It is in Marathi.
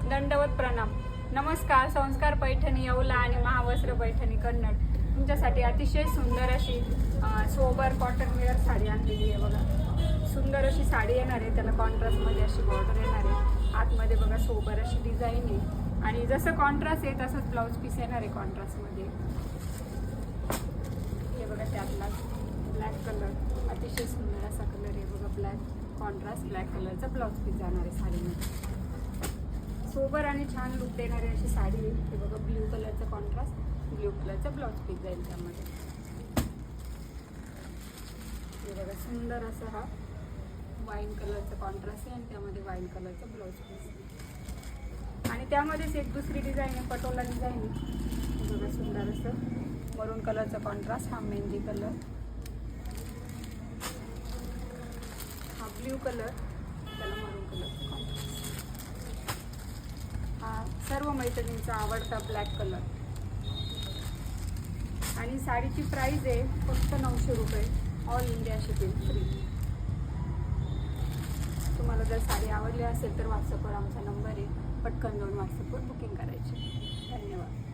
दंडवत प्रणाम. नमस्कार. संस्कार पैठणी येवला आणि महावस्त्र पैठणी कन्नड तुमच्यासाठी अतिशय सुंदर अशी सोबर कॉटन वेअर साडी आणलेली आहे बघा. सुंदर अशी साडी येणार आहे, त्याला कॉन्ट्रास्टमध्ये अशी बॉर्डर येणार आहे, आतमध्ये बघा सोबर अशी डिझाईन आहे आणि जसं कॉन्ट्रास्ट आहे तसंच ब्लाऊज पीस येणार आहे कॉन्ट्रास्टमध्ये. हे बघा त्यातला ब्लॅक कलर, अतिशय सुंदर असा कलर आहे बघा. ब्लॅक कॉन्ट्रास्ट ब्लॅक कलरचा ब्लाऊज पीस जाणार आहे साडीमध्ये. सोबर आणि छान लुक देणारी अशी साडी आहे. हे बघा ब्ल्यू कलरचा कॉन्ट्रास्ट, ब्ल्यू कलरचा ब्लाऊज पीस जाईल त्यामध्ये. हे बघा सुंदर असा हा वाईन कलरचा कॉन्ट्रास्ट आहे आणि त्यामध्ये वाईन कलरचा ब्लाऊज पीस आणि त्यामध्येच एक दुसरी डिझाईन आहे, पटोला डिझाईन आहे. हे बघा सुंदर असं मरून कलरचा कॉन्ट्रास्ट, हा मेहंदी कलर, हा ब्ल्यू कलर, त्याला मरून कलरचा कॉन्ट्रास्ट, हा सर्व मैत्रिणींचा आवडता ब्लॅक कलर. आणि साडीची प्राइस आहे फक्त 900 रुपये, ऑल इंडिया शिपिंग फ्री. तुम्हाला जर साडी आवडली असेल तर व्हॉट्सअपवर आमचा नंबर आहे, पटकन जाऊन व्हॉट्सअपवर बुकिंग करायची. धन्यवाद.